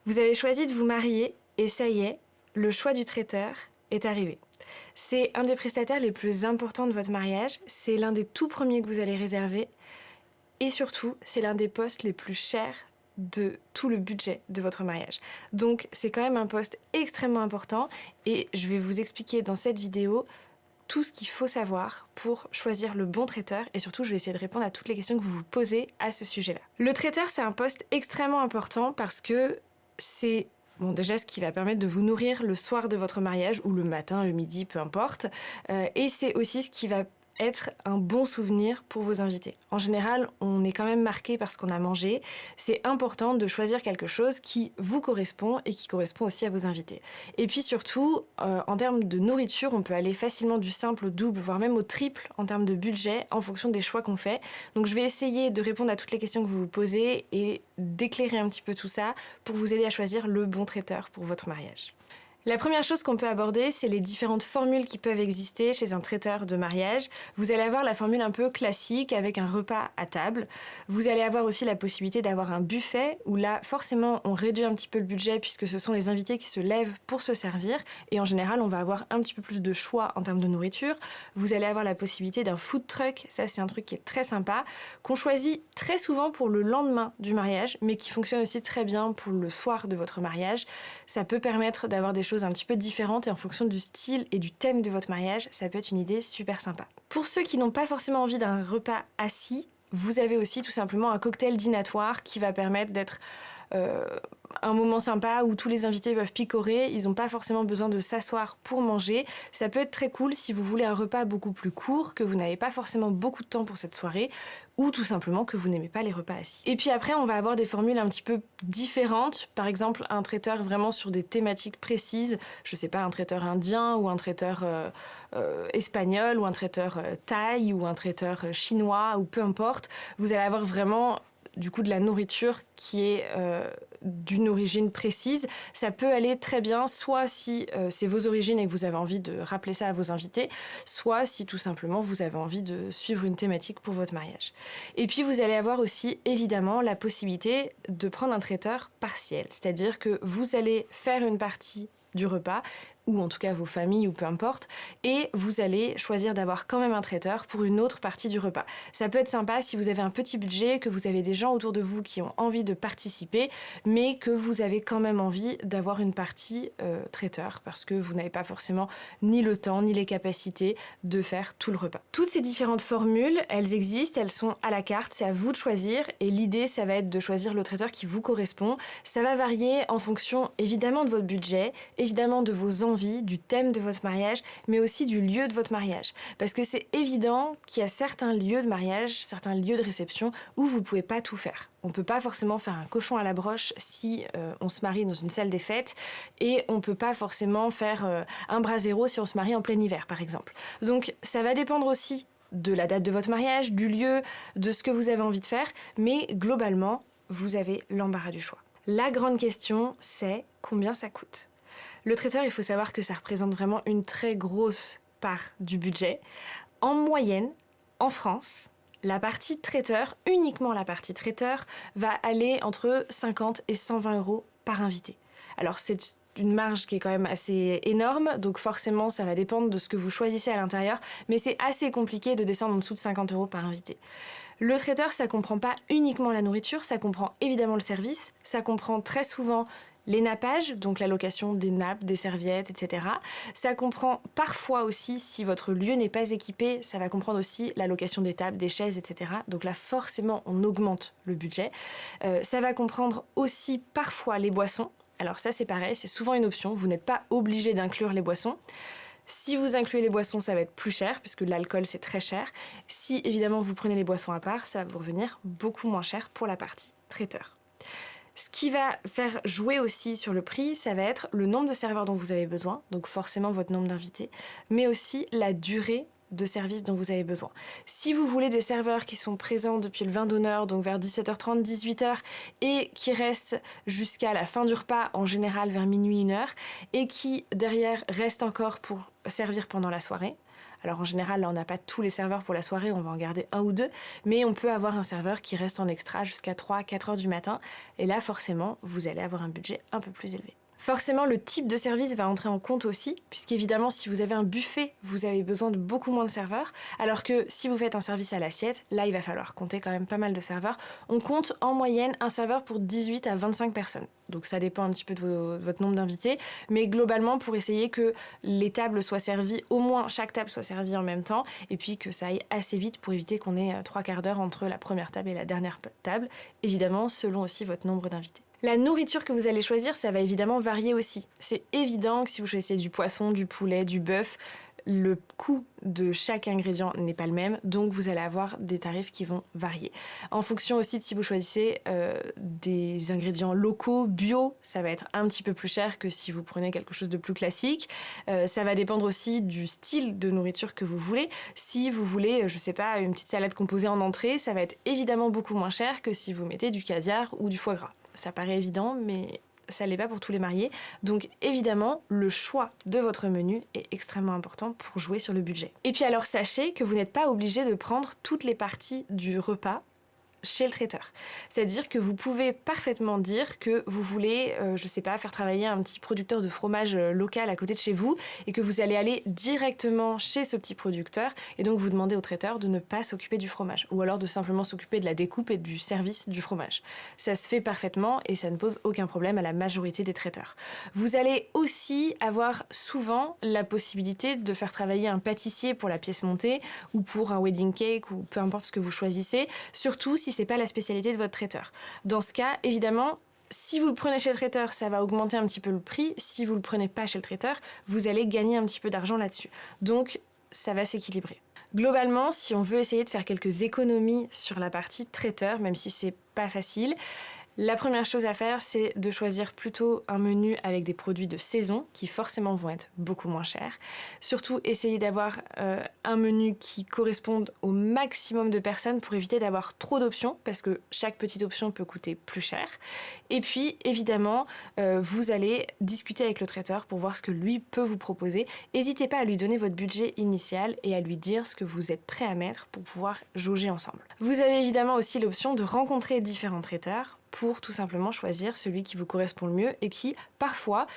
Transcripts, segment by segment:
Vous avez choisi de vous marier et ça y est, le choix du traiteur est arrivé. C'est un des prestataires les plus importants de votre mariage, c'est l'un des tout premiers que vous allez réserver et surtout, c'est l'un des postes les plus chers de tout le budget de votre mariage. Donc c'est quand même un poste extrêmement important et je vais vous expliquer dans cette vidéo tout ce qu'il faut savoir pour choisir le bon traiteur et surtout je vais essayer de répondre à toutes les questions que vous vous posez à ce sujet-là. Le traiteur, c'est un poste extrêmement important parce que c'est déjà ce qui va permettre de vous nourrir le soir de votre mariage ou le matin, le midi, peu importe. Et c'est aussi ce qui va être un bon souvenir pour vos invités. En général, on est quand même marqué par ce qu'on a mangé. C'est important de choisir quelque chose qui vous correspond et qui correspond aussi à vos invités. Et puis surtout, en termes de nourriture, on peut aller facilement du simple au double, voire même au triple en termes de budget en fonction des choix qu'on fait. Donc je vais essayer de répondre à toutes les questions que vous vous posez et d'éclairer un petit peu tout ça pour vous aider à choisir le bon traiteur pour votre mariage. La première chose qu'on peut aborder, c'est les différentes formules qui peuvent exister chez un traiteur de mariage. Vous allez avoir la formule un peu classique avec un repas à table. Vous allez avoir aussi la possibilité d'avoir un buffet où là, forcément, on réduit un petit peu le budget puisque ce sont les invités qui se lèvent pour se servir. Et en général, on va avoir un petit peu plus de choix en termes de nourriture. Vous allez avoir la possibilité d'un food truck. Ça, c'est un truc qui est très sympa, qu'on choisit très souvent pour le lendemain du mariage, mais qui fonctionne aussi très bien pour le soir de votre mariage. Ça peut permettre d'avoir des choses un petit peu différentes et en fonction du style et du thème de votre mariage, ça peut être une idée super sympa. Pour ceux qui n'ont pas forcément envie d'un repas assis, vous avez aussi tout simplement un cocktail dînatoire qui va permettre d'être un moment sympa où tous les invités peuvent picorer, ils n'ont pas forcément besoin de s'asseoir pour manger. Ça peut être très cool si vous voulez un repas beaucoup plus court, que vous n'avez pas forcément beaucoup de temps pour cette soirée, ou tout simplement que vous n'aimez pas les repas assis. Et puis après, on va avoir des formules un petit peu différentes, par exemple un traiteur vraiment sur des thématiques précises, je sais pas, un traiteur indien ou un traiteur espagnol ou un traiteur thaï ou un traiteur chinois ou peu importe. Vous allez avoir vraiment du coup de la nourriture qui est d'une origine précise. Ça peut aller très bien, soit si c'est vos origines et que vous avez envie de rappeler ça à vos invités, soit si tout simplement vous avez envie de suivre une thématique pour votre mariage. Et puis vous allez avoir aussi évidemment la possibilité de prendre un traiteur partiel, c'est-à-dire que vous allez faire une partie du repas, ou en tout cas vos familles, ou peu importe, et vous allez choisir d'avoir quand même un traiteur pour une autre partie du repas. Ça peut être sympa si vous avez un petit budget, que vous avez des gens autour de vous qui ont envie de participer, mais que vous avez quand même envie d'avoir une partie traiteur, parce que vous n'avez pas forcément ni le temps, ni les capacités de faire tout le repas. Toutes ces différentes formules, elles existent, elles sont à la carte, c'est à vous de choisir, et l'idée, ça va être de choisir le traiteur qui vous correspond. Ça va varier en fonction, évidemment, de votre budget, évidemment de vos envies, du thème de votre mariage, mais aussi du lieu de votre mariage. Parce que c'est évident qu'il y a certains lieux de mariage, certains lieux de réception où vous ne pouvez pas tout faire. On ne peut pas forcément faire un cochon à la broche si on se marie dans une salle des fêtes et on ne peut pas forcément faire un brasero si on se marie en plein hiver, par exemple. Donc ça va dépendre aussi de la date de votre mariage, du lieu, de ce que vous avez envie de faire, mais globalement, vous avez l'embarras du choix. La grande question, c'est combien ça coûte ? Le traiteur, il faut savoir que ça représente vraiment une très grosse part du budget. En moyenne, en France, la partie traiteur, uniquement la partie traiteur, va aller entre 50 et 120 € par invité. Alors c'est une marge qui est quand même assez énorme, donc forcément ça va dépendre de ce que vous choisissez à l'intérieur, mais c'est assez compliqué de descendre en dessous de 50 € par invité. Le traiteur, ça comprend pas uniquement la nourriture, ça comprend évidemment le service, ça comprend très souvent les nappages, donc la location des nappes, des serviettes, etc. Ça comprend parfois aussi, si votre lieu n'est pas équipé, ça va comprendre aussi la location des tables, des chaises, etc. Donc là, forcément, on augmente le budget. Ça va comprendre aussi parfois les boissons. Alors ça, c'est pareil, c'est souvent une option. Vous n'êtes pas obligé d'inclure les boissons. Si vous incluez les boissons, ça va être plus cher, puisque l'alcool, c'est très cher. Si, évidemment, vous prenez les boissons à part, ça va vous revenir beaucoup moins cher pour la partie traiteur. Ce qui va faire jouer aussi sur le prix, ça va être le nombre de serveurs dont vous avez besoin, donc forcément votre nombre d'invités, mais aussi la durée de service dont vous avez besoin. Si vous voulez des serveurs qui sont présents depuis le vin d'honneur, donc vers 17h30, 18h, et qui restent jusqu'à la fin du repas, en général vers minuit, 1h, et qui derrière restent encore pour servir pendant la soirée, Alors en général, là, on n'a pas tous les serveurs pour la soirée, on va en garder un ou deux, mais on peut avoir un serveur qui reste en extra jusqu'à 3-4 heures du matin. Et là, forcément, vous allez avoir un budget un peu plus élevé. Forcément, le type de service va entrer en compte aussi, puisqu'évidemment, si vous avez un buffet, vous avez besoin de beaucoup moins de serveurs, alors que si vous faites un service à l'assiette, là, il va falloir compter quand même pas mal de serveurs. On compte en moyenne un serveur pour 18 à 25 personnes. Donc ça dépend un petit peu de votre nombre d'invités, mais globalement, pour essayer que les tables soient servies, au moins chaque table soit servie en même temps, et puis que ça aille assez vite pour éviter qu'on ait 3/4 d'heure entre la première table et la dernière table, évidemment, selon aussi votre nombre d'invités. La nourriture que vous allez choisir, ça va évidemment varier aussi. C'est évident que si vous choisissez du poisson, du poulet, du bœuf, le coût de chaque ingrédient n'est pas le même, donc vous allez avoir des tarifs qui vont varier. En fonction aussi de si vous choisissez des ingrédients locaux, bio, ça va être un petit peu plus cher que si vous prenez quelque chose de plus classique. Ça va dépendre aussi du style de nourriture que vous voulez. Si vous voulez, je sais pas, une petite salade composée en entrée, ça va être évidemment beaucoup moins cher que si vous mettez du caviar ou du foie gras. Ça paraît évident, mais ça l'est pas pour tous les mariés. Donc évidemment, le choix de votre menu est extrêmement important pour jouer sur le budget. Et puis alors sachez que vous n'êtes pas obligé de prendre toutes les parties du repas chez le traiteur. C'est-à-dire que vous pouvez parfaitement dire que vous voulez, je sais pas, faire travailler un petit producteur de fromage local à côté de chez vous et que vous allez aller directement chez ce petit producteur et donc vous demandez au traiteur de ne pas s'occuper du fromage ou alors de simplement s'occuper de la découpe et du service du fromage. Ça se fait parfaitement et ça ne pose aucun problème à la majorité des traiteurs. Vous allez aussi avoir souvent la possibilité de faire travailler un pâtissier pour la pièce montée ou pour un wedding cake ou peu importe ce que vous choisissez, surtout si c'est pas la spécialité de votre traiteur. Dans ce cas, évidemment, si vous le prenez chez le traiteur, ça va augmenter un petit peu le prix. Si vous le prenez pas chez le traiteur, vous allez gagner un petit peu d'argent là-dessus. Donc, ça va s'équilibrer. Globalement, si on veut essayer de faire quelques économies sur la partie traiteur, même si c'est pas facile, la première chose à faire, c'est de choisir plutôt un menu avec des produits de saison qui forcément vont être beaucoup moins chers. Surtout, essayez d'avoir un menu qui corresponde au maximum de personnes pour éviter d'avoir trop d'options parce que chaque petite option peut coûter plus cher. Et puis, évidemment, vous allez discuter avec le traiteur pour voir ce que lui peut vous proposer. N'hésitez pas à lui donner votre budget initial et à lui dire ce que vous êtes prêt à mettre pour pouvoir jauger ensemble. Vous avez évidemment aussi l'option de rencontrer différents traiteurs pour tout simplement choisir celui qui vous correspond le mieux et qui, parfois,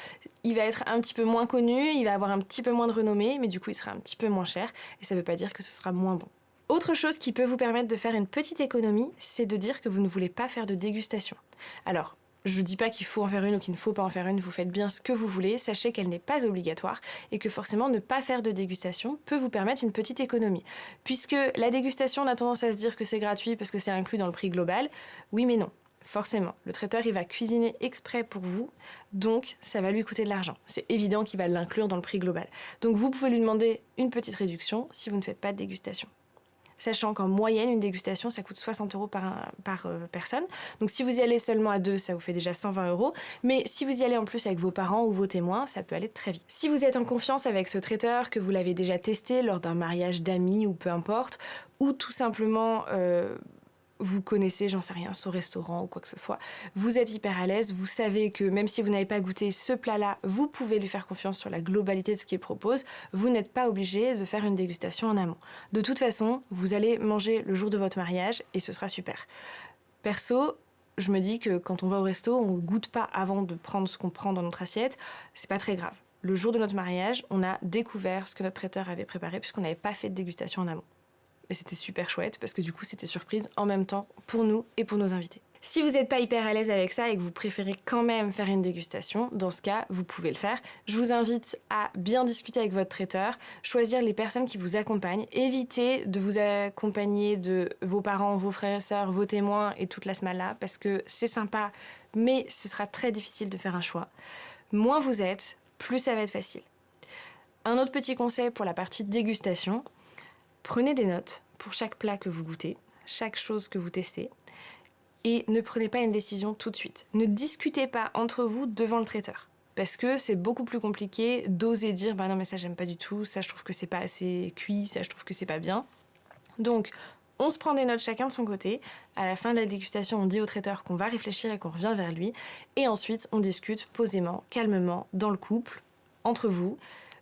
il va être un petit peu moins connu, il va avoir un petit peu moins de renommée, mais du coup, il sera un petit peu moins cher et ça ne veut pas dire que ce sera moins bon. Autre chose qui peut vous permettre de faire une petite économie, c'est de dire que vous ne voulez pas faire de dégustation. Alors, je ne dis pas qu'il faut en faire une ou qu'il ne faut pas en faire une, vous faites bien ce que vous voulez, sachez qu'elle n'est pas obligatoire et que forcément ne pas faire de dégustation peut vous permettre une petite économie. Puisque la dégustation, on a tendance à se dire que c'est gratuit parce que c'est inclus dans le prix global, oui mais non. Forcément, le traiteur il va cuisiner exprès pour vous, donc ça va lui coûter de l'argent. C'est évident qu'il va l'inclure dans le prix global. Donc vous pouvez lui demander une petite réduction si vous ne faites pas de dégustation. Sachant qu'en moyenne, une dégustation, ça coûte 60 € par personne. Donc si vous y allez seulement à 2, ça vous fait déjà 120 €. Mais si vous y allez en plus avec vos parents ou vos témoins, ça peut aller très vite. Si vous êtes en confiance avec ce traiteur, que vous l'avez déjà testé lors d'un mariage d'amis ou peu importe, ou tout simplement vous connaissez, j'en sais rien, ce restaurant ou quoi que ce soit, vous êtes hyper à l'aise, vous savez que même si vous n'avez pas goûté ce plat-là, vous pouvez lui faire confiance sur la globalité de ce qu'il propose, vous n'êtes pas obligé de faire une dégustation en amont. De toute façon, vous allez manger le jour de votre mariage et ce sera super. Perso, je me dis que quand on va au resto, on ne goûte pas avant de prendre ce qu'on prend dans notre assiette, c'est pas très grave. Le jour de notre mariage, on a découvert ce que notre traiteur avait préparé puisqu'on n'avait pas fait de dégustation en amont. Et c'était super chouette parce que du coup c'était surprise en même temps pour nous et pour nos invités. Si vous n'êtes pas hyper à l'aise avec ça et que vous préférez quand même faire une dégustation, dans ce cas, vous pouvez le faire. Je vous invite à bien discuter avec votre traiteur, choisir les personnes qui vous accompagnent, évitez de vous accompagner de vos parents, vos frères et sœurs, vos témoins et toute la smala parce que c'est sympa, mais ce sera très difficile de faire un choix. Moins vous êtes, plus ça va être facile. Un autre petit conseil pour la partie dégustation, prenez des notes pour chaque plat que vous goûtez, chaque chose que vous testez, et ne prenez pas une décision tout de suite. Ne discutez pas entre vous devant le traiteur, parce que c'est beaucoup plus compliqué d'oser dire « bah non mais ça j'aime pas du tout, ça je trouve que c'est pas assez cuit, ça je trouve que c'est pas bien ». Donc on se prend des notes chacun de son côté, à la fin de la dégustation on dit au traiteur qu'on va réfléchir et qu'on revient vers lui, et ensuite on discute posément, calmement, dans le couple, entre vous.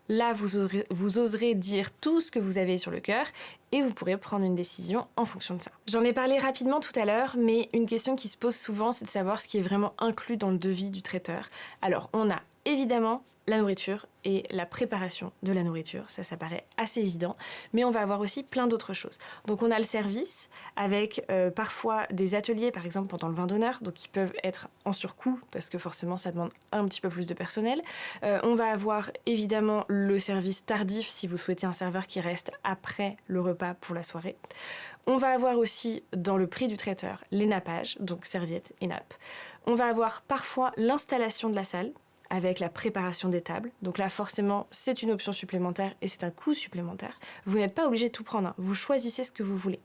Là, vous oserez dire tout ce que vous avez sur le cœur et vous pourrez prendre une décision en fonction de ça. J'en ai parlé rapidement tout à l'heure, mais une question qui se pose souvent, c'est de savoir ce qui est vraiment inclus dans le devis du traiteur. Alors, on a évidemment la nourriture et la préparation de la nourriture, ça paraît assez évident, mais on va avoir aussi plein d'autres choses. Donc on a le service avec parfois des ateliers, par exemple pendant le vin d'honneur, donc qui peuvent être en surcoût parce que forcément ça demande un petit peu plus de personnel. On va avoir évidemment le service tardif si vous souhaitez un serveur qui reste après le repas pour la soirée. On va avoir aussi dans le prix du traiteur les nappages, donc serviettes et nappes. On va avoir parfois l'installation de la salle, avec la préparation des tables. Donc là, forcément, c'est une option supplémentaire et c'est un coût supplémentaire. Vous n'êtes pas obligé de tout prendre, hein. Vous choisissez ce que vous voulez.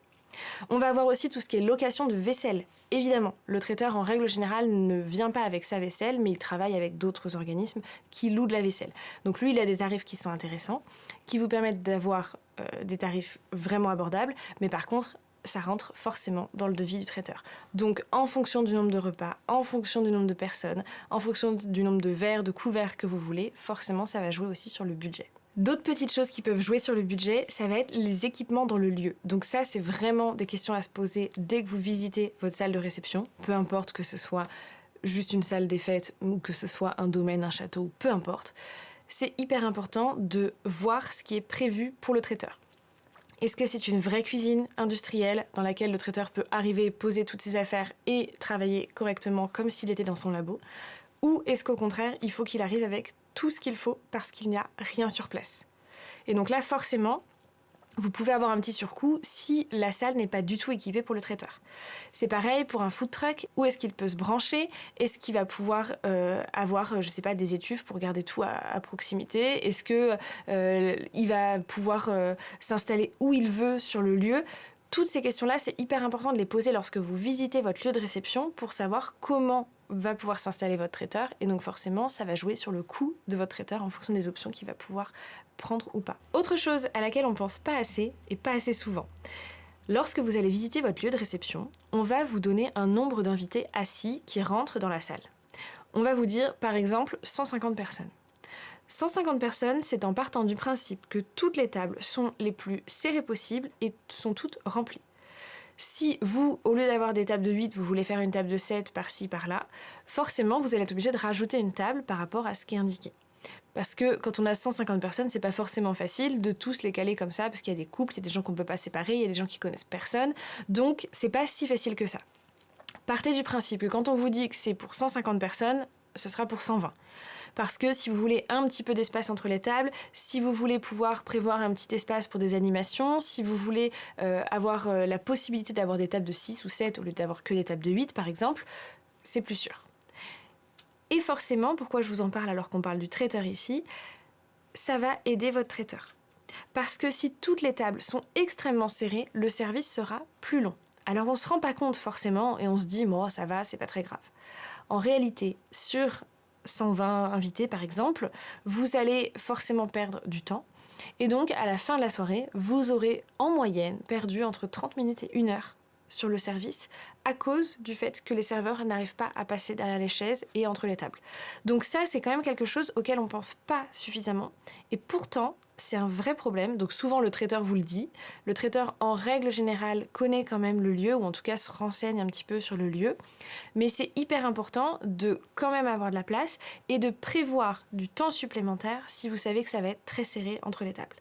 On va avoir aussi tout ce qui est location de vaisselle. Évidemment, le traiteur, en règle générale, ne vient pas avec sa vaisselle, mais il travaille avec d'autres organismes qui louent de la vaisselle. Donc lui, il a des tarifs qui sont intéressants, qui vous permettent d'avoir des tarifs vraiment abordables, mais par contre, ça rentre forcément dans le devis du traiteur. Donc en fonction du nombre de repas, en fonction du nombre de personnes, en fonction du nombre de verres, de couverts que vous voulez, forcément ça va jouer aussi sur le budget. D'autres petites choses qui peuvent jouer sur le budget, ça va être les équipements dans le lieu. Donc ça, c'est vraiment des questions à se poser dès que vous visitez votre salle de réception, peu importe que ce soit juste une salle des fêtes ou que ce soit un domaine, un château, peu importe. C'est hyper important de voir ce qui est prévu pour le traiteur. Est-ce que c'est une vraie cuisine industrielle dans laquelle le traiteur peut arriver, poser toutes ses affaires et travailler correctement comme s'il était dans son labo? Ou est-ce qu'au contraire, il faut qu'il arrive avec tout ce qu'il faut parce qu'il n'y a rien sur place? Et donc là, forcément, vous pouvez avoir un petit surcoût si la salle n'est pas du tout équipée pour le traiteur. C'est pareil pour un food truck. Où est-ce qu'il peut se brancher? Est-ce qu'il va pouvoir avoir, je sais pas, des étuves pour garder tout à proximité? Est-ce que il va pouvoir s'installer où il veut sur le lieu? Toutes ces questions-là, c'est hyper important de les poser lorsque vous visitez votre lieu de réception pour savoir comment va pouvoir s'installer votre traiteur. Et donc forcément, ça va jouer sur le coût de votre traiteur en fonction des options qu'il va pouvoir prendre ou pas. Autre chose à laquelle on pense pas assez et pas assez souvent. Lorsque vous allez visiter votre lieu de réception, on va vous donner un nombre d'invités assis qui rentrent dans la salle. On va vous dire, par exemple, 150 personnes. 150 personnes, c'est en partant du principe que toutes les tables sont les plus serrées possibles et sont toutes remplies. Si vous, au lieu d'avoir des tables de 8, vous voulez faire une table de 7 par-ci, par-là, forcément, vous allez être obligé de rajouter une table par rapport à ce qui est indiqué. Parce que quand on a 150 personnes, c'est pas forcément facile de tous les caler comme ça, parce qu'il y a des couples, il y a des gens qu'on peut pas séparer, il y a des gens qui connaissent personne, donc c'est pas si facile que ça. Partez du principe que quand on vous dit que c'est pour 150 personnes, ce sera pour 120. Parce que si vous voulez un petit peu d'espace entre les tables, si vous voulez pouvoir prévoir un petit espace pour des animations, si vous voulez avoir la possibilité d'avoir des tables de 6 ou 7 au lieu d'avoir que des tables de 8 par exemple, c'est plus sûr. Et forcément, pourquoi je vous en parle alors qu'on parle du traiteur ici, ça va aider votre traiteur. Parce que si toutes les tables sont extrêmement serrées, le service sera plus long. Alors on ne se rend pas compte forcément et on se dit « bon, ça va, c'est pas très grave ». En réalité, sur 120 invités par exemple, vous allez forcément perdre du temps. Et donc, à la fin de la soirée, vous aurez en moyenne perdu entre 30 minutes et 1 heure sur le service à cause du fait que les serveurs n'arrivent pas à passer derrière les chaises et entre les tables. Donc ça, c'est quand même quelque chose auquel on ne pense pas suffisamment. Et pourtant, c'est un vrai problème. Donc souvent, le traiteur vous le dit. Le traiteur, en règle générale, connaît quand même le lieu, ou en tout cas se renseigne un petit peu sur le lieu. Mais c'est hyper important de quand même avoir de la place et de prévoir du temps supplémentaire si vous savez que ça va être très serré entre les tables.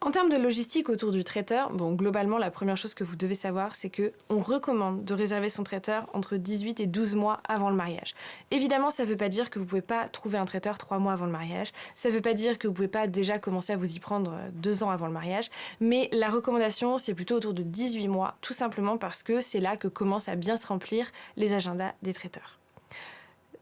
En termes de logistique autour du traiteur, globalement, la première chose que vous devez savoir, c'est qu'on recommande de réserver son traiteur entre 18 et 12 mois avant le mariage. Évidemment, ça ne veut pas dire que vous ne pouvez pas trouver un traiteur 3 mois avant le mariage. Ça ne veut pas dire que vous ne pouvez pas déjà commencer à vous y prendre 2 ans avant le mariage. Mais la recommandation, c'est plutôt autour de 18 mois, tout simplement parce que c'est là que commencent à bien se remplir les agendas des traiteurs.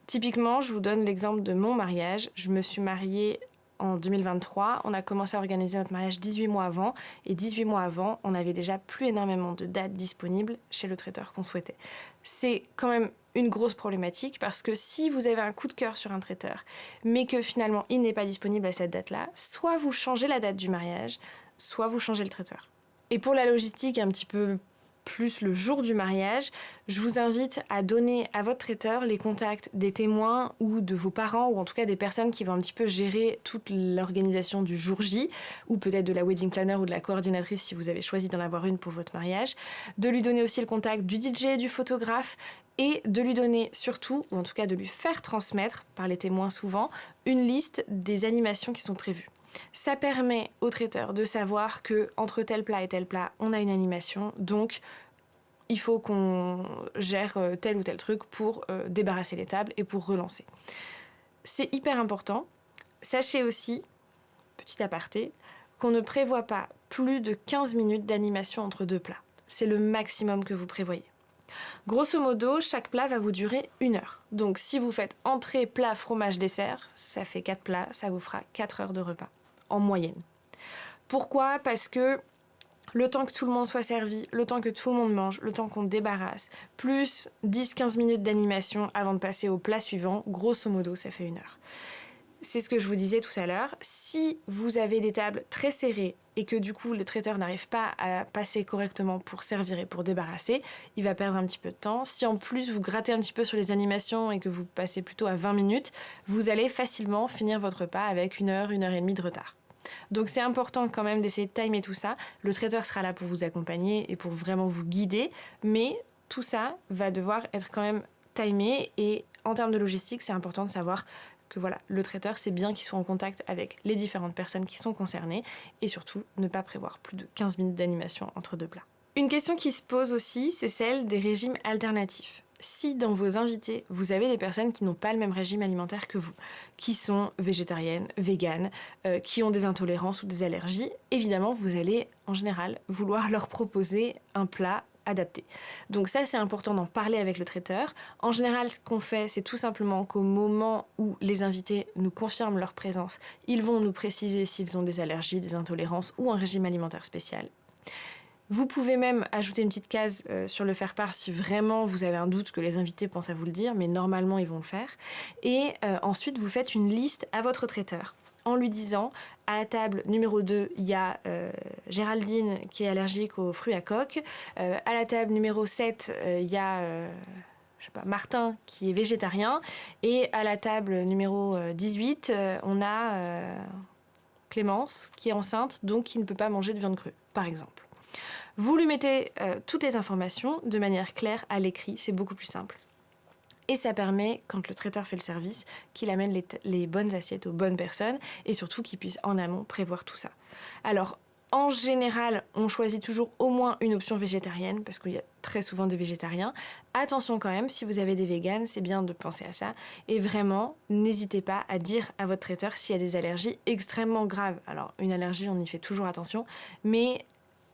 Typiquement, je vous donne l'exemple de mon mariage. Je me suis mariée en 2023, on a commencé à organiser notre mariage 18 mois avant, et 18 mois avant, on n'avait déjà plus énormément de dates disponibles chez le traiteur qu'on souhaitait. C'est quand même une grosse problématique parce que si vous avez un coup de cœur sur un traiteur, mais que finalement il n'est pas disponible à cette date-là, soit vous changez la date du mariage, soit vous changez le traiteur. Et pour la logistique un petit peu plus le jour du mariage, je vous invite à donner à votre traiteur les contacts des témoins ou de vos parents, ou en tout cas des personnes qui vont un petit peu gérer toute l'organisation du jour J, ou peut-être de la wedding planner ou de la coordinatrice si vous avez choisi d'en avoir une pour votre mariage, de lui donner aussi le contact du DJ, du photographe, et de lui donner surtout, ou en tout cas de lui faire transmettre, par les témoins souvent, une liste des animations qui sont prévues. Ça permet au traiteur de savoir que entre tel plat et tel plat, on a une animation, donc il faut qu'on gère tel ou tel truc pour débarrasser les tables et pour relancer. C'est hyper important. Sachez aussi, petit aparté, qu'on ne prévoit pas plus de 15 minutes d'animation entre deux plats. C'est le maximum que vous prévoyez. Grosso modo, chaque plat va vous durer 1 heure. Donc si vous faites entrée, plat, fromage, dessert, ça fait 4 plats, ça vous fera 4 heures de repas, en moyenne. Pourquoi ? Parce que le temps que tout le monde soit servi, le temps que tout le monde mange, le temps qu'on débarrasse, plus 10-15 minutes d'animation avant de passer au plat suivant, grosso modo, ça fait 1 heure. C'est ce que je vous disais tout à l'heure. Si vous avez des tables très serrées et que du coup le traiteur n'arrive pas à passer correctement pour servir et pour débarrasser, il va perdre un petit peu de temps. Si en plus vous grattez un petit peu sur les animations et que vous passez plutôt à 20 minutes, vous allez facilement finir votre repas avec 1 heure, 1 heure et demie de retard. Donc c'est important quand même d'essayer de timer tout ça. Le traiteur sera là pour vous accompagner et pour vraiment vous guider, mais tout ça va devoir être quand même timé, et en termes de logistique, c'est important de savoir que voilà, le traiteur, c'est bien qu'il soit en contact avec les différentes personnes qui sont concernées, et surtout ne pas prévoir plus de 15 minutes d'animation entre deux plats. Une question qui se pose aussi, c'est celle des régimes alternatifs. Si dans vos invités, vous avez des personnes qui n'ont pas le même régime alimentaire que vous, qui sont végétariennes, véganes, qui ont des intolérances ou des allergies, évidemment, vous allez en général vouloir leur proposer un plat adapté. Donc ça, c'est important d'en parler avec le traiteur. En général, ce qu'on fait, c'est tout simplement qu'au moment où les invités nous confirment leur présence, ils vont nous préciser s'ils ont des allergies, des intolérances ou un régime alimentaire spécial. Vous pouvez même ajouter une petite case sur le faire-part si vraiment vous avez un doute que les invités pensent à vous le dire, mais normalement ils vont le faire. Et ensuite, vous faites une liste à votre traiteur en lui disant, à la table numéro 2, il y a Géraldine qui est allergique aux fruits à coque. À la table numéro 7, il y a Martin qui est végétarien. Et à la table numéro 18, on a Clémence qui est enceinte, donc qui ne peut pas manger de viande crue, par exemple. Vous lui mettez toutes les informations de manière claire à l'écrit, c'est beaucoup plus simple. Et ça permet, quand le traiteur fait le service, qu'il amène les bonnes assiettes aux bonnes personnes et surtout qu'il puisse en amont prévoir tout ça. Alors, en général, on choisit toujours au moins une option végétarienne parce qu'il y a très souvent des végétariens. Attention quand même, si vous avez des véganes, c'est bien de penser à ça. Et vraiment, n'hésitez pas à dire à votre traiteur s'il y a des allergies extrêmement graves. Alors, une allergie, on y fait toujours attention, mais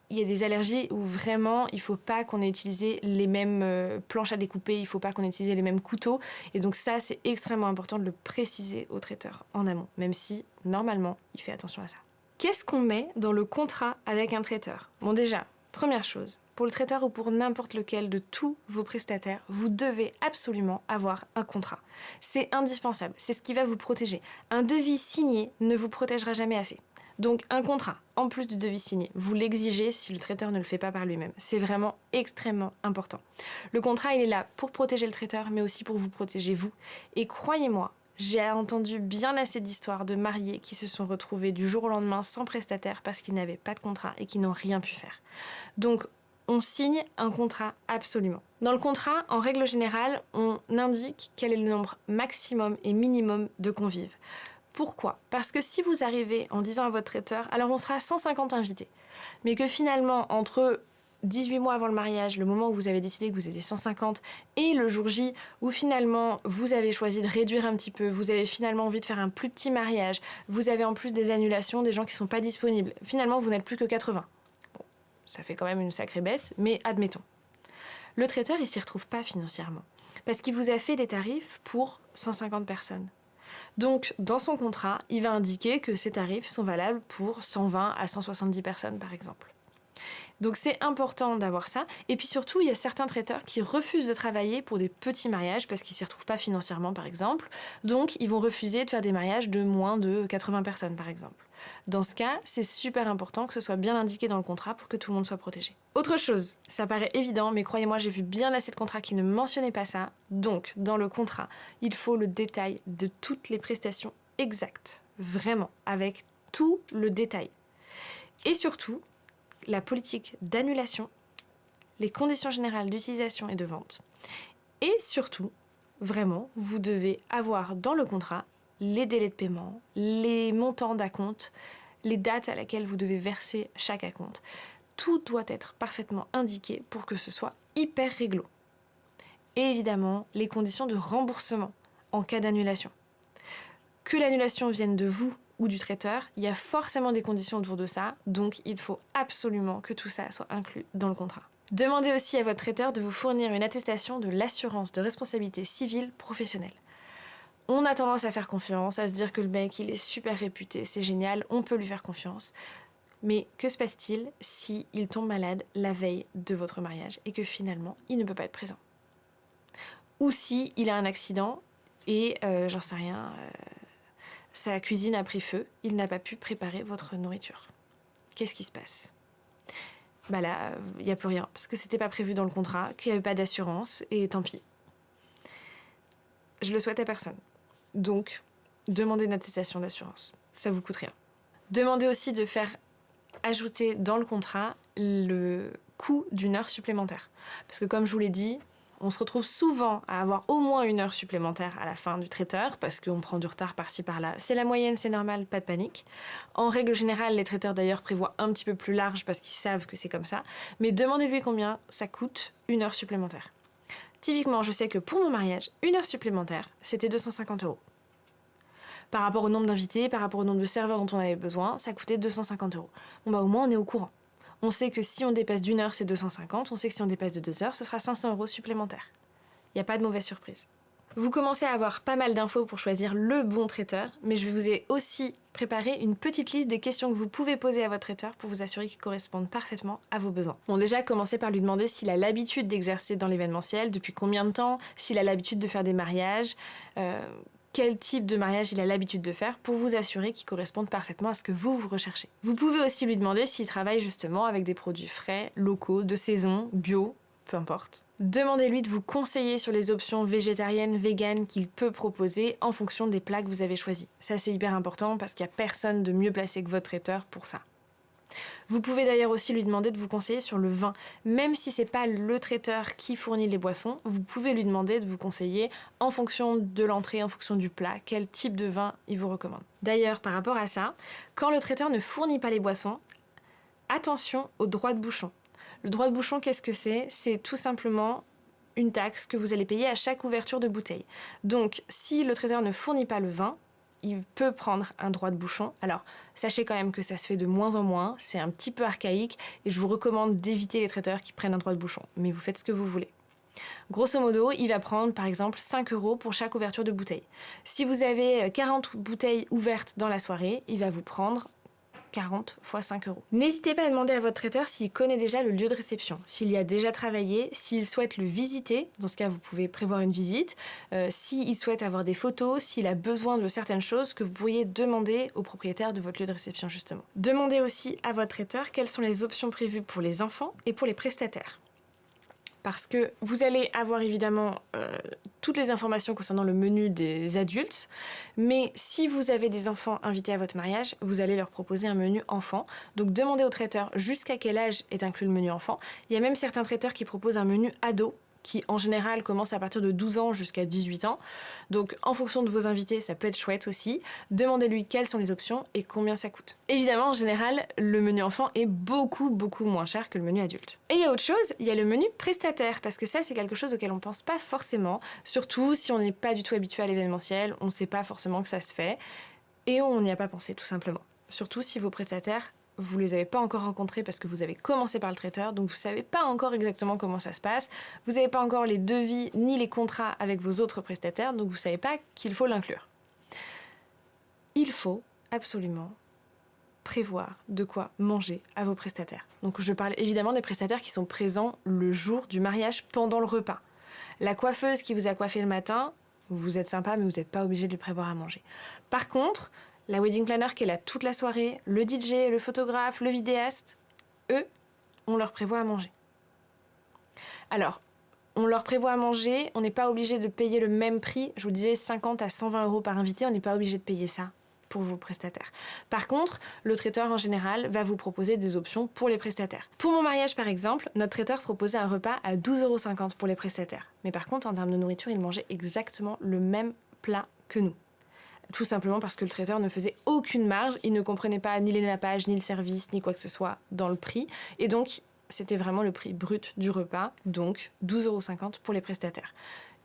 il y a des allergies où vraiment il ne faut pas qu'on ait utilisé les mêmes planches à découper, il ne faut pas qu'on ait utilisé les mêmes couteaux. Et donc ça, c'est extrêmement important de le préciser au traiteur en amont, même si normalement il fait attention à ça. Qu'est-ce qu'on met dans le contrat avec un traiteur ? Bon déjà, première chose, pour le traiteur ou pour n'importe lequel de tous vos prestataires, vous devez absolument avoir un contrat. C'est indispensable, c'est ce qui va vous protéger. Un devis signé ne vous protégera jamais assez. Donc un contrat, en plus du devis signé, vous l'exigez si le traiteur ne le fait pas par lui-même. C'est vraiment extrêmement important. Le contrat, il est là pour protéger le traiteur, mais aussi pour vous protéger vous. Et croyez-moi, j'ai entendu bien assez d'histoires de mariés qui se sont retrouvés du jour au lendemain sans prestataire parce qu'ils n'avaient pas de contrat et qui n'ont rien pu faire. Donc on signe un contrat absolument. Dans le contrat, en règle générale, on indique quel est le nombre maximum et minimum de convives. Pourquoi ? Parce que si vous arrivez en disant à votre traiteur, alors on sera 150 invités, mais que finalement, entre 18 mois avant le mariage, le moment où vous avez décidé que vous étiez 150, et le jour J, où finalement vous avez choisi de réduire un petit peu, vous avez finalement envie de faire un plus petit mariage, vous avez en plus des annulations, des gens qui ne sont pas disponibles, finalement vous n'êtes plus que 80. Bon, ça fait quand même une sacrée baisse, mais admettons. Le traiteur, il ne s'y retrouve pas financièrement, parce qu'il vous a fait des tarifs pour 150 personnes. Donc, dans son contrat, il va indiquer que ces tarifs sont valables pour 120 à 170 personnes, par exemple. Donc, c'est important d'avoir ça. Et puis surtout, il y a certains traiteurs qui refusent de travailler pour des petits mariages parce qu'ils ne s'y retrouvent pas financièrement, par exemple. Donc, ils vont refuser de faire des mariages de moins de 80 personnes, par exemple. Dans ce cas, c'est super important que ce soit bien indiqué dans le contrat pour que tout le monde soit protégé. Autre chose, ça paraît évident, mais croyez-moi, j'ai vu bien assez de contrats qui ne mentionnaient pas ça. Donc, dans le contrat, il faut le détail de toutes les prestations exactes, vraiment, avec tout le détail. Et surtout, la politique d'annulation, les conditions générales d'utilisation et de vente. Et surtout, vraiment, vous devez avoir dans le contrat les délais de paiement, les montants d'acompte, les dates à laquelle vous devez verser chaque acompte. Tout doit être parfaitement indiqué pour que ce soit hyper réglo. Et évidemment, les conditions de remboursement en cas d'annulation. Que l'annulation vienne de vous ou du traiteur, il y a forcément des conditions autour de ça, donc il faut absolument que tout ça soit inclus dans le contrat. Demandez aussi à votre traiteur de vous fournir une attestation de l'assurance de responsabilité civile professionnelle. On a tendance à faire confiance, à se dire que le mec il est super réputé, c'est génial, on peut lui faire confiance. Mais que se passe-t-il si il tombe malade la veille de votre mariage et que finalement il ne peut pas être présent? Ou si il a un accident et, j'en sais rien, sa cuisine a pris feu, il n'a pas pu préparer votre nourriture. Qu'est-ce qui se passe? Bah là, il n'y a plus rien, parce que c'était pas prévu dans le contrat, qu'il n'y avait pas d'assurance, et tant pis. Je le souhaite à personne. Donc, demandez une attestation d'assurance. Ça vous coûte rien. Demandez aussi de faire ajouter dans le contrat le coût d'une heure supplémentaire. Parce que comme je vous l'ai dit, on se retrouve souvent à avoir au moins une heure supplémentaire à la fin du traiteur parce qu'on prend du retard par-ci par-là. C'est la moyenne, c'est normal, pas de panique. En règle générale, les traiteurs d'ailleurs prévoient un petit peu plus large parce qu'ils savent que c'est comme ça. Mais demandez-lui combien ça coûte une heure supplémentaire. Typiquement, je sais que pour mon mariage, une heure supplémentaire, c'était 250 €. Par rapport au nombre d'invités, par rapport au nombre de serveurs dont on avait besoin, ça coûtait 250 €. Bon bah au moins on est au courant. On sait que si on dépasse d'une heure, c'est 250. On sait que si on dépasse de 2 heures, ce sera 500 € supplémentaires. Il n'y a pas de mauvaise surprise. Vous commencez à avoir pas mal d'infos pour choisir le bon traiteur, mais je vous ai aussi préparé une petite liste des questions que vous pouvez poser à votre traiteur pour vous assurer qu'ils correspondent parfaitement à vos besoins. Bon, déjà, commencez par lui demander s'il a l'habitude d'exercer dans l'événementiel, depuis combien de temps, s'il a l'habitude de faire des mariages, quel type de mariage il a l'habitude de faire pour vous assurer qu'il corresponde parfaitement à ce que vous recherchez. Vous pouvez aussi lui demander s'il travaille justement avec des produits frais, locaux, de saison, bio, peu importe. Demandez-lui de vous conseiller sur les options végétariennes, véganes qu'il peut proposer en fonction des plats que vous avez choisis. Ça c'est hyper important parce qu'il n'y a personne de mieux placé que votre traiteur pour ça. Vous pouvez d'ailleurs aussi lui demander de vous conseiller sur le vin. Même si c'est pas le traiteur qui fournit les boissons, vous pouvez lui demander de vous conseiller en fonction de l'entrée, en fonction du plat, quel type de vin il vous recommande. D'ailleurs, par rapport à ça, quand le traiteur ne fournit pas les boissons, attention au droit de bouchon. Le droit de bouchon, qu'est-ce que c'est? C'est tout simplement une taxe que vous allez payer à chaque ouverture de bouteille. Donc, si le traiteur ne fournit pas le vin, il peut prendre un droit de bouchon. Alors, sachez quand même que ça se fait de moins en moins, c'est un petit peu archaïque et je vous recommande d'éviter les traiteurs qui prennent un droit de bouchon. Mais vous faites ce que vous voulez. Grosso modo, il va prendre par exemple 5 € pour chaque ouverture de bouteille. Si vous avez 40 bouteilles ouvertes dans la soirée, il va vous prendre 40 x 5 €. N'hésitez pas à demander à votre traiteur s'il connaît déjà le lieu de réception, s'il y a déjà travaillé, s'il souhaite le visiter, dans ce cas vous pouvez prévoir une visite, s'il souhaite avoir des photos, s'il a besoin de certaines choses que vous pourriez demander au propriétaire de votre lieu de réception justement. Demandez aussi à votre traiteur quelles sont les options prévues pour les enfants et pour les prestataires. Parce que vous allez avoir évidemment toutes les informations concernant le menu des adultes, mais si vous avez des enfants invités à votre mariage, vous allez leur proposer un menu enfant. Donc demandez au traiteur jusqu'à quel âge est inclus le menu enfant. Il y a même certains traiteurs qui proposent un menu ado, qui en général commence à partir de 12 ans jusqu'à 18 ans. Donc en fonction de vos invités, ça peut être chouette aussi. Demandez-lui quelles sont les options et combien ça coûte. Évidemment, en général, le menu enfant est beaucoup moins cher que le menu adulte. Et il y a autre chose, il y a le menu prestataire, parce que ça c'est quelque chose auquel on pense pas forcément, surtout si on n'est pas du tout habitué à l'événementiel, on ne sait pas forcément que ça se fait, et on n'y a pas pensé tout simplement. Surtout si vos prestataires, vous les avez pas encore rencontrés parce que vous avez commencé par le traiteur, donc vous savez pas encore exactement comment ça se passe, vous n'avez pas encore les devis ni les contrats avec vos autres prestataires, donc vous savez pas qu'il faut l'inclure. Il faut absolument prévoir de quoi manger à vos prestataires. Donc je parle évidemment des prestataires qui sont présents le jour du mariage pendant le repas. La coiffeuse qui vous a coiffé le matin, vous êtes sympa mais vous n'êtes pas obligé de lui prévoir à manger. Par contre, la wedding planner qui est là toute la soirée, le DJ, le photographe, le vidéaste, eux, on leur prévoit à manger. Alors, on leur prévoit à manger, on n'est pas obligé de payer le même prix. Je vous disais 50 à 120 euros par invité, on n'est pas obligé de payer ça pour vos prestataires. Par contre, le traiteur en général va vous proposer des options pour les prestataires. Pour mon mariage par exemple, notre traiteur proposait un repas à 12,50 € pour les prestataires. Mais par contre, en termes de nourriture, il mangeait exactement le même plat que nous. Tout simplement parce que le traiteur ne faisait aucune marge, il ne comprenait pas ni les nappages, ni le service, ni quoi que ce soit dans le prix. Et donc, c'était vraiment le prix brut du repas, donc 12,50 € pour les prestataires.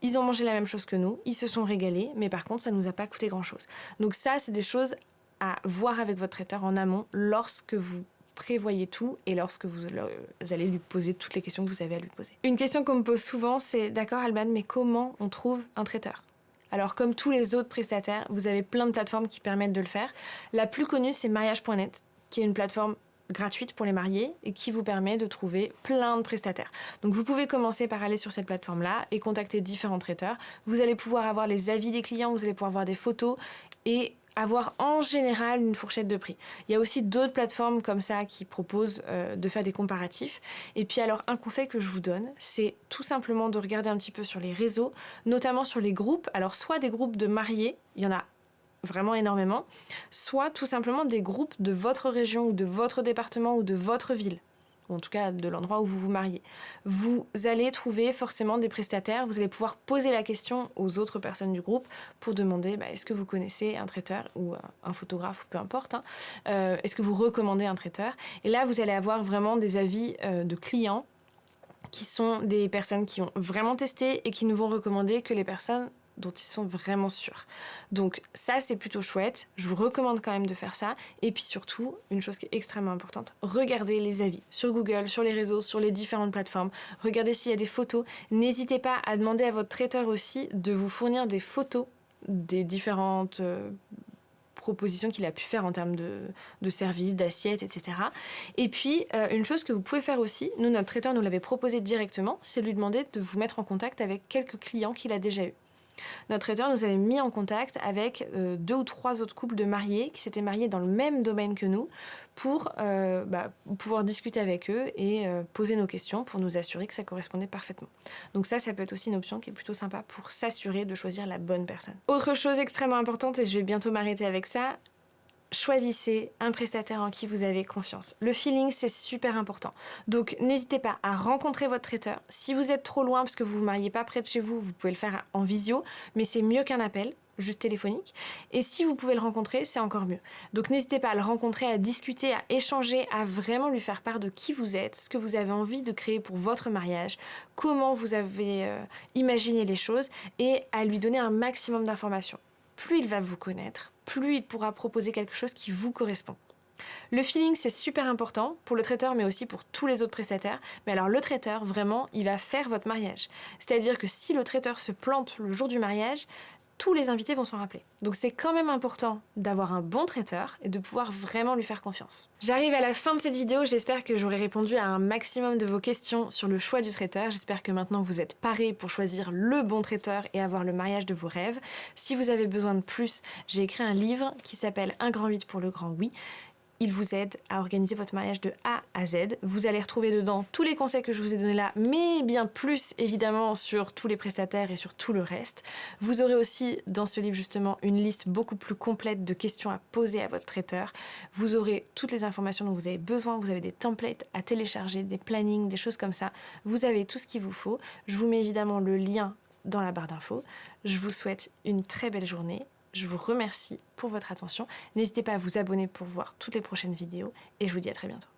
Ils ont mangé la même chose que nous, ils se sont régalés, mais par contre, ça ne nous a pas coûté grand-chose. Donc ça, c'est des choses à voir avec votre traiteur en amont lorsque vous prévoyez tout et lorsque vous allez lui poser toutes les questions que vous avez à lui poser. Une question qu'on me pose souvent, c'est « D'accord Alban, mais comment on trouve un traiteur ?» Alors comme tous les autres prestataires, vous avez plein de plateformes qui permettent de le faire. La plus connue, c'est mariage.net, qui est une plateforme gratuite pour les mariés et qui vous permet de trouver plein de prestataires. Donc vous pouvez commencer par aller sur cette plateforme-là et contacter différents traiteurs. Vous allez pouvoir avoir les avis des clients, vous allez pouvoir voir des photos et avoir en général une fourchette de prix. Il y a aussi d'autres plateformes comme ça qui proposent de faire des comparatifs. Et puis alors un conseil que je vous donne, c'est tout simplement de regarder un petit peu sur les réseaux, notamment sur les groupes. Alors soit des groupes de mariés, il y en a vraiment énormément, soit tout simplement des groupes de votre région ou de votre département ou de votre ville, ou en tout cas de l'endroit où vous vous mariez. Vous allez trouver forcément des prestataires, vous allez pouvoir poser la question aux autres personnes du groupe pour demander est-ce que vous connaissez un traiteur ou un photographe ou peu importe, est-ce que vous recommandez un traiteur? Et là vous allez avoir vraiment des avis de clients qui sont des personnes qui ont vraiment testé et qui ne vont recommander que les personnes dont ils sont vraiment sûrs. Donc ça, c'est plutôt chouette. Je vous recommande quand même de faire ça. Et puis surtout, une chose qui est extrêmement importante, regardez les avis sur Google, sur les réseaux, sur les différentes plateformes. Regardez s'il y a des photos. N'hésitez pas à demander à votre traiteur aussi de vous fournir des photos des différentes propositions qu'il a pu faire en termes de services, d'assiettes, etc. Et puis, une chose que vous pouvez faire aussi, nous, notre traiteur nous l'avait proposé directement, c'est lui demander de vous mettre en contact avec quelques clients qu'il a déjà eus. Notre traiteur nous avait mis en contact avec 2 ou 3 autres couples de mariés qui s'étaient mariés dans le même domaine que nous pour pouvoir discuter avec eux et poser nos questions pour nous assurer que ça correspondait parfaitement. Donc ça peut être aussi une option qui est plutôt sympa pour s'assurer de choisir la bonne personne. Autre chose extrêmement importante, et je vais bientôt m'arrêter avec ça, choisissez un prestataire en qui vous avez confiance. Le feeling, c'est super important. Donc, n'hésitez pas à rencontrer votre traiteur. Si vous êtes trop loin parce que vous ne vous mariez pas près de chez vous, vous pouvez le faire en visio, mais c'est mieux qu'un appel, juste téléphonique. Et si vous pouvez le rencontrer, c'est encore mieux. Donc, n'hésitez pas à le rencontrer, à discuter, à échanger, à vraiment lui faire part de qui vous êtes, ce que vous avez envie de créer pour votre mariage, comment vous avez imaginé les choses et à lui donner un maximum d'informations. Plus il va vous connaître, plus il pourra proposer quelque chose qui vous correspond. Le feeling, c'est super important pour le traiteur, mais aussi pour tous les autres prestataires. Mais alors le traiteur, vraiment, il va faire votre mariage. C'est-à-dire que si le traiteur se plante le jour du mariage, tous les invités vont s'en rappeler. Donc c'est quand même important d'avoir un bon traiteur et de pouvoir vraiment lui faire confiance. J'arrive à la fin de cette vidéo, j'espère que j'aurai répondu à un maximum de vos questions sur le choix du traiteur. J'espère que maintenant vous êtes parés pour choisir le bon traiteur et avoir le mariage de vos rêves. Si vous avez besoin de plus, j'ai écrit un livre qui s'appelle Un grand 8 pour le grand oui. Il vous aide à organiser votre mariage de A à Z. Vous allez retrouver dedans tous les conseils que je vous ai donnés là, mais bien plus évidemment sur tous les prestataires et sur tout le reste. Vous aurez aussi dans ce livre justement une liste beaucoup plus complète de questions à poser à votre traiteur. Vous aurez toutes les informations dont vous avez besoin, vous avez des templates à télécharger, des plannings, des choses comme ça. Vous avez tout ce qu'il vous faut. Je vous mets évidemment le lien dans la barre d'infos. Je vous souhaite une très belle journée. Je vous remercie pour votre attention. N'hésitez pas à vous abonner pour voir toutes les prochaines vidéos et je vous dis à très bientôt.